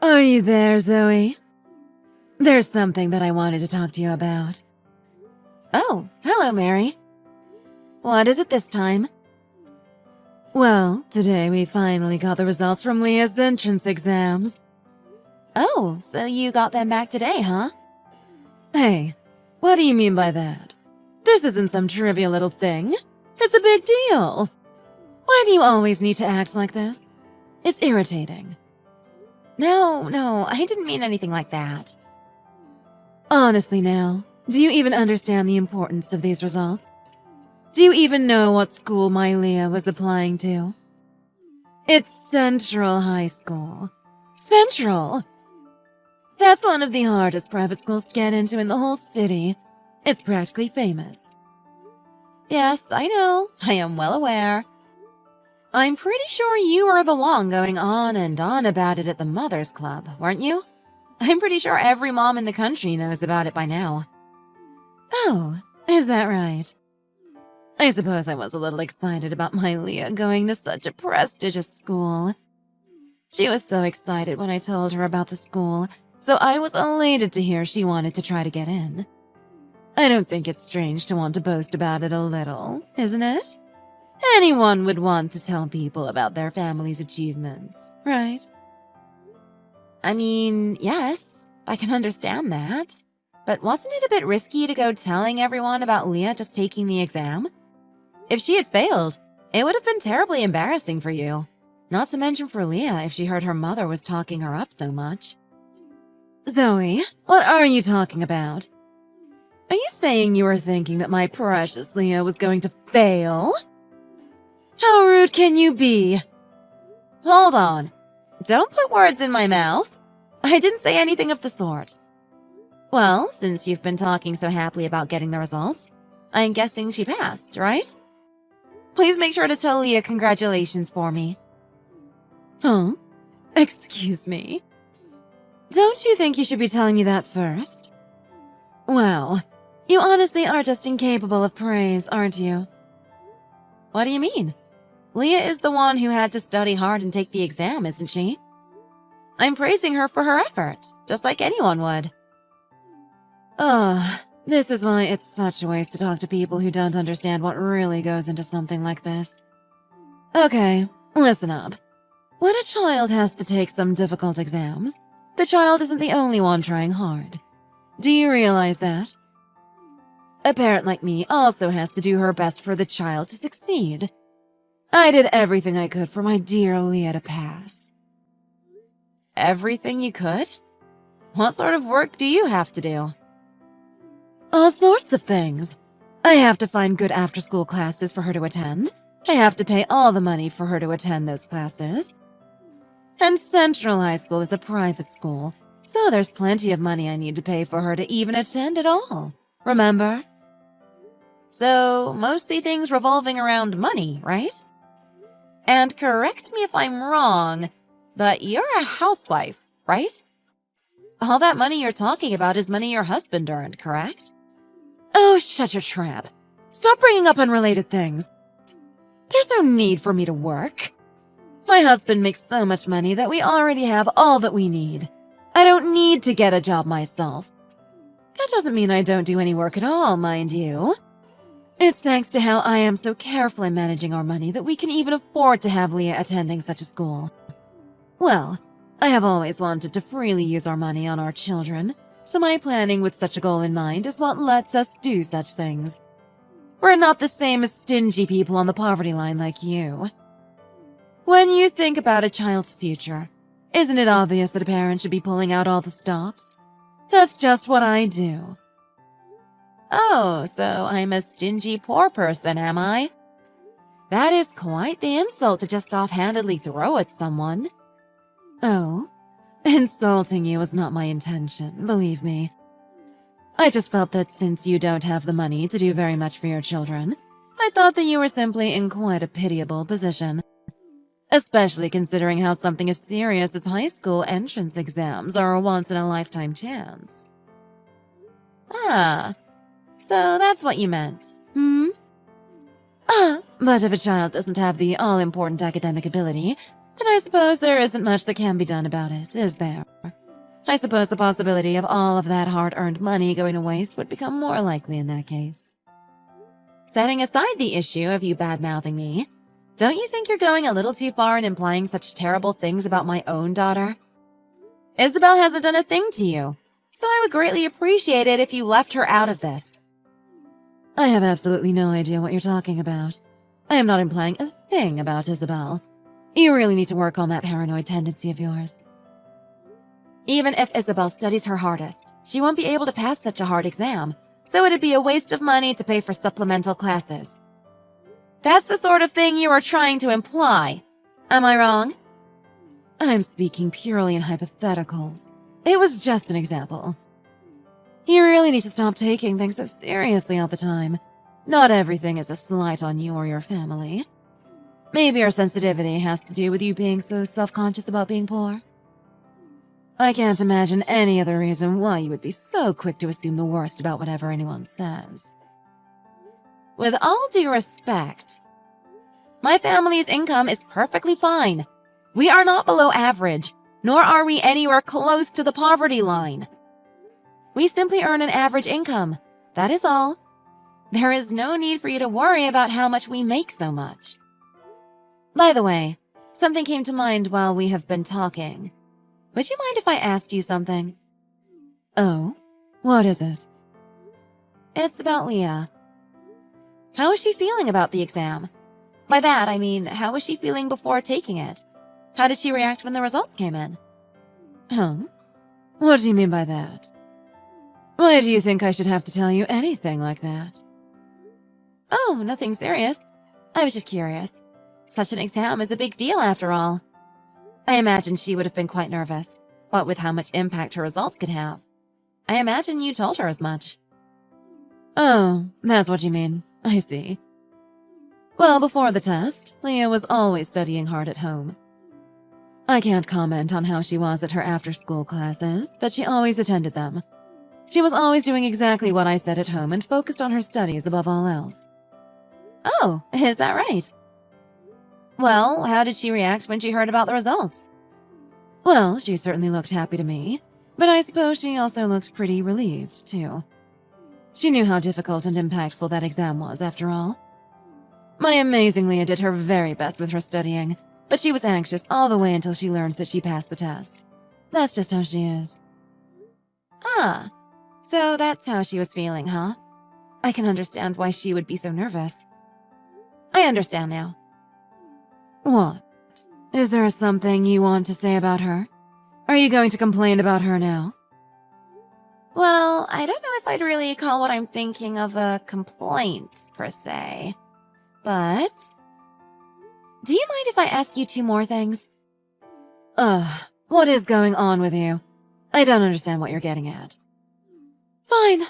Are you there, Zoe? There's something that I wanted to talk to you about. Oh, hello, Mary. What is it this time? Well, today we finally got the results from Leah's entrance exams. Oh, so you got them back today, huh? Hey, what do you mean by that? This isn't some trivial little thing. It's a big deal. Why do you always need to act like this? It's irritating. No, I didn't mean anything like that. Honestly now, do you even understand the importance of these results? Do you even know what school my Leah was applying to? It's Central High School. Central! That's one of the hardest private schools to get into in the whole city. It's practically famous. Yes, I know. I am well aware. I'm pretty sure you were the one going on and on about it at the Mothers Club, weren't you? I'm pretty sure every mom in the country knows about it by now. Oh, is that right? I suppose I was a little excited about my Leah going to such a prestigious school. She was so excited when I told her about the school, so I was elated to hear she wanted to try to get in. I don't think it's strange to want to boast about it a little, isn't it? Anyone would want to tell people about their family's achievements, right? I mean, yes, I can understand that. But wasn't it a bit risky to go telling everyone about Leah just taking the exam? If she had failed, it would have been terribly embarrassing for you. Not to mention for Leah if she heard her mother was talking her up so much. Zoe, what are you talking about? Are you saying you were thinking that my precious Leah was going to fail? How rude can you be? Hold on. Don't put words in my mouth. I didn't say anything of the sort. Well, since you've been talking so happily about getting the results, I'm guessing she passed, right? Please make sure to tell Leah congratulations for me. Huh? Excuse me? Don't you think you should be telling me that first? Well, you honestly are just incapable of praise, aren't you? What do you mean? Leah is the one who had to study hard and take the exam, isn't she? I'm praising her for her effort, just like anyone would. Ugh, this is why it's such a waste to talk to people who don't understand what really goes into something like this. Okay, listen up. When a child has to take some difficult exams, the child isn't the only one trying hard. Do you realize that? A parent like me also has to do her best for the child to succeed. I did everything I could for my dear Leah to pass. Everything you could? What sort of work do you have to do? All sorts of things. I have to find good after-school classes for her to attend. I have to pay all the money for her to attend those classes. And Central High School is a private school, so there's plenty of money I need to pay for her to even attend at all. Remember? So, mostly things revolving around money, right? And correct me if I'm wrong, but you're a housewife, right? All that money you're talking about is money your husband earned, correct? Oh, shut your trap. Stop bringing up unrelated things. There's no need for me to work. My husband makes so much money that we already have all that we need. I don't need to get a job myself. That doesn't mean I don't do any work at all, mind you. It's thanks to how I am so careful in managing our money that we can even afford to have Leah attending such a school. Well, I have always wanted to freely use our money on our children, so my planning with such a goal in mind is what lets us do such things. We're not the same as stingy people on the poverty line like you. When you think about a child's future, isn't it obvious that a parent should be pulling out all the stops? That's just what I do. Oh, so I'm a stingy poor person, am I? That is quite the insult to just offhandedly throw at someone. Oh, insulting you was not my intention, believe me. I just felt that since you don't have the money to do very much for your children, I thought that you were simply in quite a pitiable position. Especially considering how something as serious as high school entrance exams are a once-in-a-lifetime chance. Ah, so that's what you meant, hmm? But if a child doesn't have the all-important academic ability, then I suppose there isn't much that can be done about it, is there? I suppose the possibility of all of that hard-earned money going to waste would become more likely in that case. Setting aside the issue of you bad-mouthing me, don't you think you're going a little too far in implying such terrible things about my own daughter? Isabel hasn't done a thing to you, so I would greatly appreciate it if you left her out of this. I have absolutely no idea what you're talking about. I am not implying a thing about Isabel. You really need to work on that paranoid tendency of yours. Even if Isabel studies her hardest, she won't be able to pass such a hard exam, so it'd be a waste of money to pay for supplemental classes. That's the sort of thing you are trying to imply. Am I wrong? I'm speaking purely in hypotheticals. It was just an example. You really need to stop taking things so seriously all the time. Not everything is a slight on you or your family. Maybe our sensitivity has to do with you being so self-conscious about being poor. I can't imagine any other reason why you would be so quick to assume the worst about whatever anyone says. With all due respect, my family's income is perfectly fine. We are not below average, nor are we anywhere close to the poverty line. We simply earn an average income, that is all. There is no need for you to worry about how much we make so much. By the way, something came to mind while we have been talking. Would you mind if I asked you something? Oh, what is it? It's about Leah. How is she feeling about the exam? By that, I mean, how was she feeling before taking it? How did she react when the results came in? Huh? What do you mean by that? Why do you think I should have to tell you anything like that? Oh, nothing serious. I was just curious. Such an exam is a big deal after all. I imagine she would have been quite nervous, what with how much impact her results could have. I imagine you told her as much. Oh, that's what you mean. I see. Well, before the test, Leah was always studying hard at home. I can't comment on how she was at her after-school classes, but she always attended them. She was always doing exactly what I said at home and focused on her studies above all else. Oh, is that right? Well, how did she react when she heard about the results? Well, she certainly looked happy to me, but I suppose she also looked pretty relieved, too. She knew how difficult and impactful that exam was, after all. My amazing Leah did her very best with her studying, but she was anxious all the way until she learned that she passed the test. That's just how she is. Ah, so that's how she was feeling, huh? I can understand why she would be so nervous. I understand now. What? Is there something you want to say about her? Are you going to complain about her now? Well, I don't know if I'd really call what I'm thinking of a complaint, per se. But do you mind if I ask you 2 more things? What is going on with you? I don't understand what you're getting at. Fine.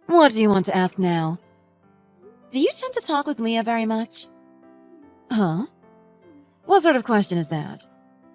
What do you want to ask now? Do you tend to talk with Leah very much? Huh? What sort of question is that?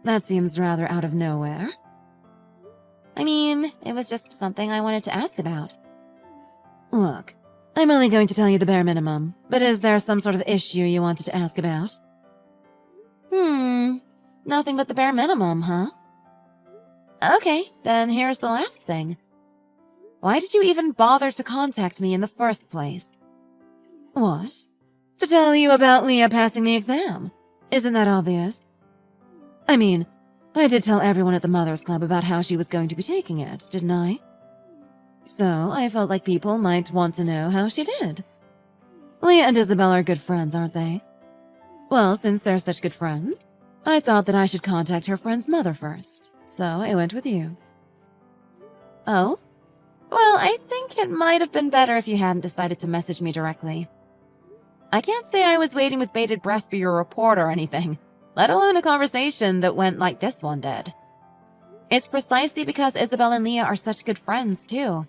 That seems rather out of nowhere. I mean, it was just something I wanted to ask about. Look, I'm only going to tell you the bare minimum, but is there some sort of issue you wanted to ask about? Nothing but the bare minimum, huh? Okay, then here's the last thing. Why did you even bother to contact me in the first place? What? To tell you about Leah passing the exam. Isn't that obvious? I mean, I did tell everyone at the Mothers Club about how she was going to be taking it, didn't I? So I felt like people might want to know how she did. Leah and Isabel are good friends, aren't they? Well, since they're such good friends, I thought that I should contact her friend's mother first, so I went with you. Oh? Well, I think it might have been better if you hadn't decided to message me directly. I can't say I was waiting with bated breath for your report or anything, let alone a conversation that went like this one did. It's precisely because Isabel and Leah are such good friends, too.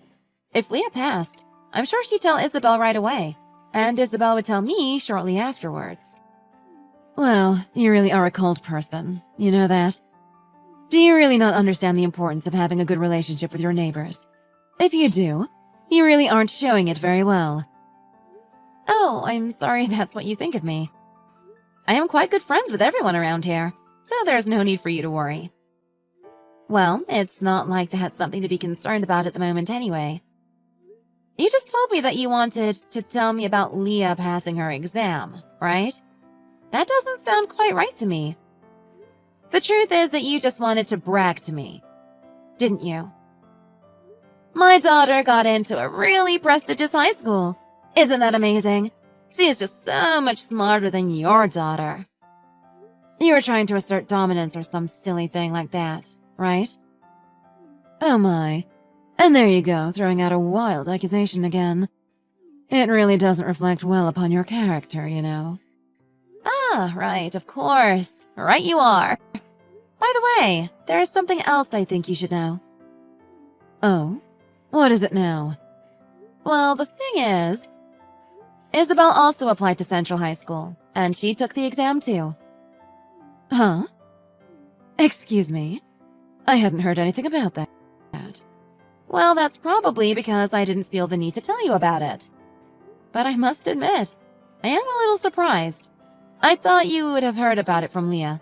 If Leah passed, I'm sure she'd tell Isabel right away, and Isabel would tell me shortly afterwards. Well, you really are a cold person, you know that? Do you really not understand the importance of having a good relationship with your neighbors? If you do, you really aren't showing it very well. Oh, I'm sorry that's what you think of me. I am quite good friends with everyone around here, so there's no need for you to worry. Well, it's not like that's something to be concerned about at the moment anyway. You just told me that you wanted to tell me about Leah passing her exam, right? That doesn't sound quite right to me. The truth is that you just wanted to brag to me, didn't you? My daughter got into a really prestigious high school. Isn't that amazing? She is just so much smarter than your daughter. You were trying to assert dominance or some silly thing like that, right? Oh my. And there you go, throwing out a wild accusation again. It really doesn't reflect well upon your character, you know. Ah, right, of course. Right you are. By the way, there is something else I think you should know. Oh? What is it now? Well, the thing is, Isabel also applied to Central High School, and she took the exam too. Huh? Excuse me? I hadn't heard anything about that. Well, that's probably because I didn't feel the need to tell you about it. But I must admit, I am a little surprised. I thought you would have heard about it from Leah.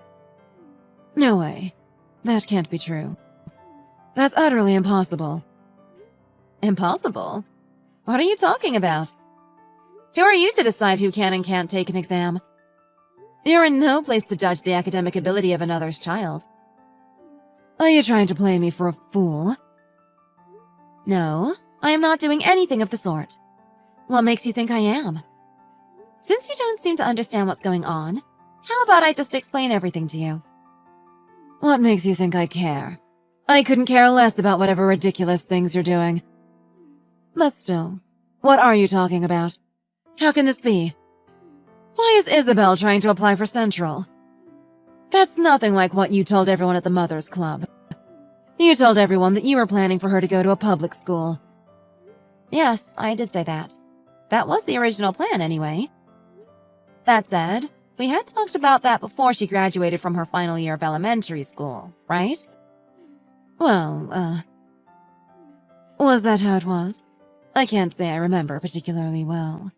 No way. That can't be true. That's utterly impossible. Impossible? What are you talking about? Who are you to decide who can and can't take an exam? You're in no place to judge the academic ability of another's child. Are you trying to play me for a fool? No, I am not doing anything of the sort. What makes you think I am? Since you don't seem to understand what's going on, how about I just explain everything to you? What makes you think I care? I couldn't care less about whatever ridiculous things you're doing. But still, what are you talking about? How can this be? Why is Isabel trying to apply for Central? That's nothing like what you told everyone at the Mothers Club. You told everyone that you were planning for her to go to a public school. Yes, I did say that. That was the original plan anyway. That said, we had talked about that before she graduated from her final year of elementary school, right? Well, was that how it was? I can't say I remember particularly well.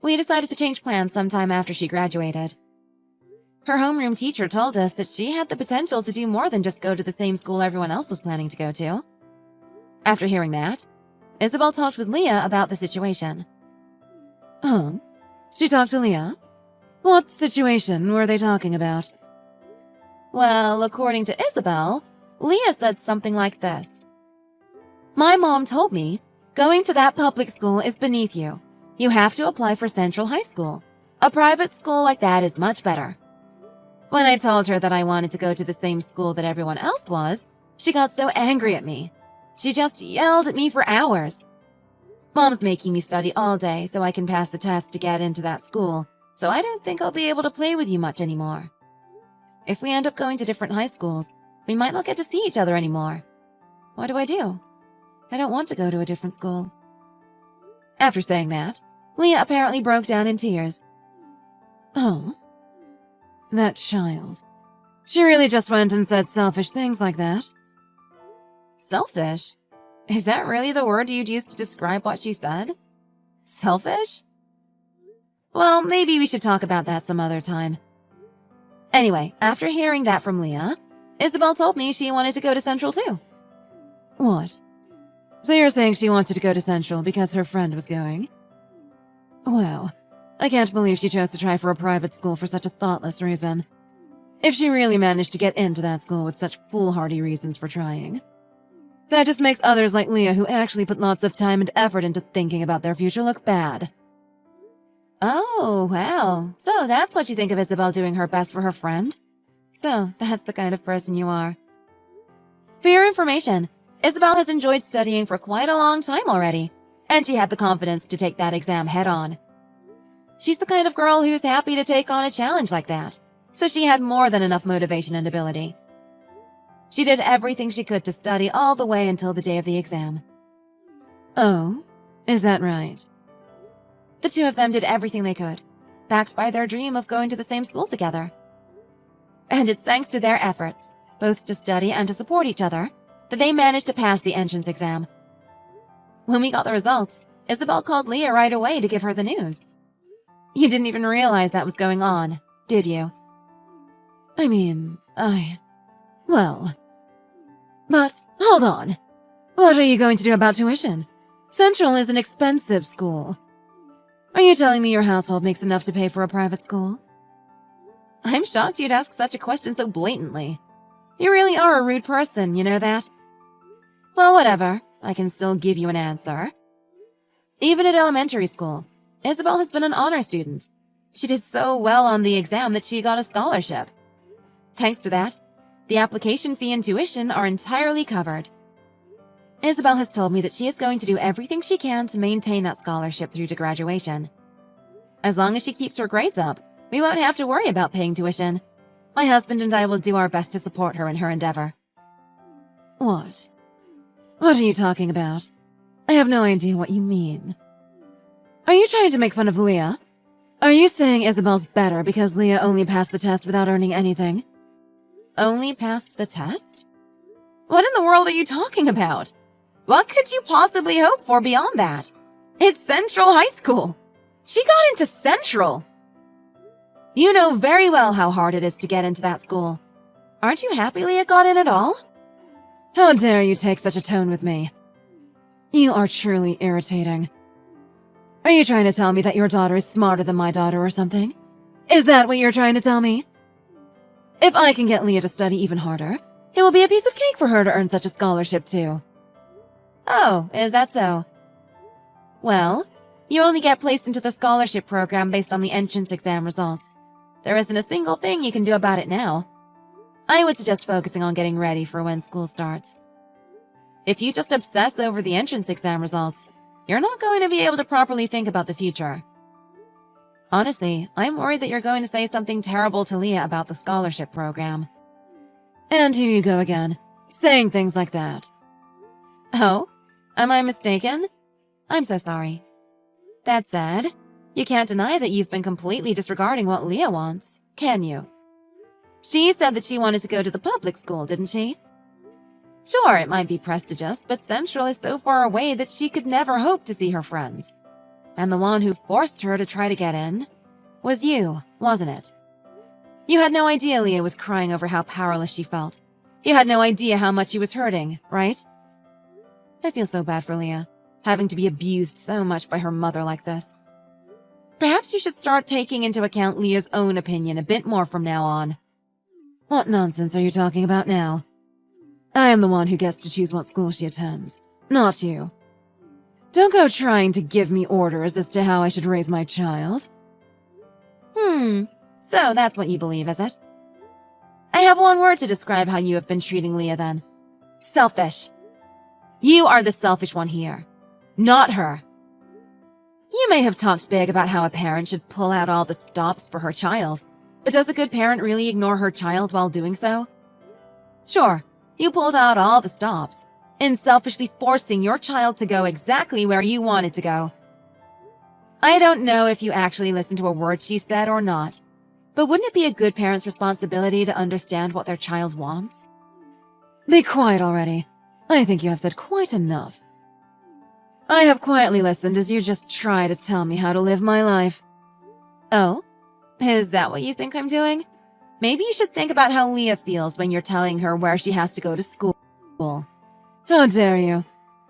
We decided to change plans sometime after she graduated. Her homeroom teacher told us that she had the potential to do more than just go to the same school everyone else was planning to go to. After hearing that, Isabel talked with Leah about the situation. Oh, she talked to Leah? What situation were they talking about? Well, according to Isabel, Leah said something like this. My mom told me, going to that public school is beneath you. You have to apply for Central High School. A private school like that is much better. When I told her that I wanted to go to the same school that everyone else was, she got so angry at me. She just yelled at me for hours. Mom's making me study all day so I can pass the test to get into that school, so I don't think I'll be able to play with you much anymore. If we end up going to different high schools, we might not get to see each other anymore. What do? I don't want to go to a different school. After saying that, Leah apparently broke down in tears. Oh, that child. She really just went and said selfish things like that? Selfish? Is that really the word you'd use to describe what she said? Selfish? Well, maybe we should talk about that some other time. Anyway, after hearing that from Leah, Isabel told me she wanted to go to Central too. What? So you're saying she wanted to go to Central because her friend was going? Wow, I can't believe she chose to try for a private school for such a thoughtless reason. If she really managed to get into that school with such foolhardy reasons for trying. That just makes others like Leah who actually put lots of time and effort into thinking about their future look bad. Oh, wow. So that's what you think of Isabel doing her best for her friend? So that's the kind of person you are. For your information, Isabel has enjoyed studying for quite a long time already, and she had the confidence to take that exam head-on. She's the kind of girl who's happy to take on a challenge like that, so she had more than enough motivation and ability. She did everything she could to study all the way until the day of the exam. Oh, is that right? The two of them did everything they could, backed by their dream of going to the same school together. And it's thanks to their efforts, both to study and to support each other, that they managed to pass the entrance exam. When we got the results, Isabel called Leah right away to give her the news. You didn't even realize that was going on, did you? Well, but hold on. What are you going to do about tuition? Central is an expensive school. Are you telling me your household makes enough to pay for a private school? I'm shocked you'd ask such a question so blatantly. You really are a rude person, you know that? Well, whatever. I can still give you an answer. Even at elementary school, Isabel has been an honor student. She did so well on the exam that she got a scholarship. Thanks to that, the application fee and tuition are entirely covered. Isabel has told me that she is going to do everything she can to maintain that scholarship through to graduation. As long as she keeps her grades up, we won't have to worry about paying tuition. My husband and I will do our best to support her in her endeavor. What? What are you talking about? I have no idea what you mean. Are you trying to make fun of Leah? Are you saying Isabel's better because Leah only passed the test without earning anything? Only passed the test? What in the world are you talking about? What could you possibly hope for beyond that? It's Central High School. She got into Central. You know very well how hard it is to get into that school. Aren't you happy Leah got in at all? How dare you take such a tone with me? You are truly irritating. Are you trying to tell me that your daughter is smarter than my daughter or something? Is that what you're trying to tell me? If I can get Leah to study even harder, it will be a piece of cake for her to earn such a scholarship too. Oh, is that so? Well, you only get placed into the scholarship program based on the entrance exam results. There isn't a single thing you can do about it now. I would suggest focusing on getting ready for when school starts. If you just obsess over the entrance exam results, you're not going to be able to properly think about the future. Honestly, I'm worried that you're going to say something terrible to Leah about the scholarship program. And here you go again, saying things like that. Oh, am I mistaken? I'm so sorry. That said, you can't deny that you've been completely disregarding what Leah wants, can you? She said that she wanted to go to the public school, didn't she? Sure, it might be prestigious, but Central is so far away that she could never hope to see her friends. And the one who forced her to try to get in was you, wasn't it? You had no idea Leah was crying over how powerless she felt. You had no idea how much she was hurting, right? I feel so bad for Leah, having to be abused so much by her mother like this. Perhaps you should start taking into account Leah's own opinion a bit more from now on. What nonsense are you talking about now? I am the one who gets to choose what school she attends, not you. Don't go trying to give me orders as to how I should raise my child. So that's what you believe, is it? I have one word to describe how you have been treating Leah then. Selfish. You are the selfish one here, not her. You may have talked big about how a parent should pull out all the stops for her child, but does a good parent really ignore her child while doing so? Sure, you pulled out all the stops, in selfishly forcing your child to go exactly where you wanted to go. I don't know if you actually listened to a word she said or not, but wouldn't it be a good parent's responsibility to understand what their child wants? Be quiet already. I think you have said quite enough. I have quietly listened as you just try to tell me how to live my life. Oh? Is that what you think I'm doing? Maybe you should think about how Leah feels when you're telling her where she has to go to school. How dare you?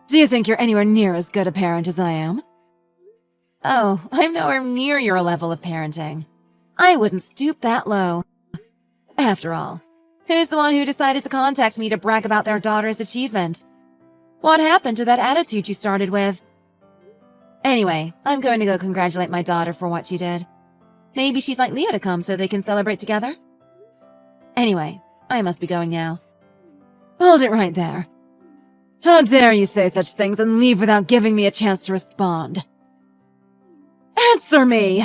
Do you think you're anywhere near as good a parent as I am? Oh, I'm nowhere near your level of parenting. I wouldn't stoop that low. After all, who's the one who decided to contact me to brag about their daughter's achievement? What happened to that attitude you started with? Anyway, I'm going to go congratulate my daughter for what she did. Maybe she'd like Leah to come so they can celebrate together? Anyway, I must be going now. Hold it right there. How dare you say such things and leave without giving me a chance to respond? Answer me!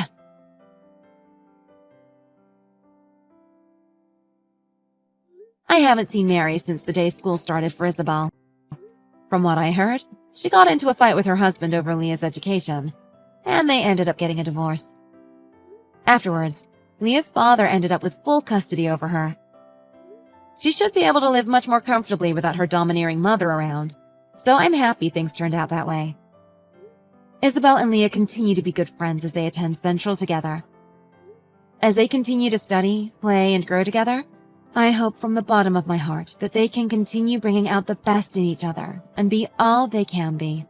I haven't seen Mary since the day school started for Isabel. From what I heard, she got into a fight with her husband over Leah's education, and they ended up getting a divorce. Afterwards, Leah's father ended up with full custody over her. She should be able to live much more comfortably without her domineering mother around, so I'm happy things turned out that way. Isabel and Leah continue to be good friends as they attend Central together. As they continue to study, play, and grow together, I hope from the bottom of my heart that they can continue bringing out the best in each other and be all they can be.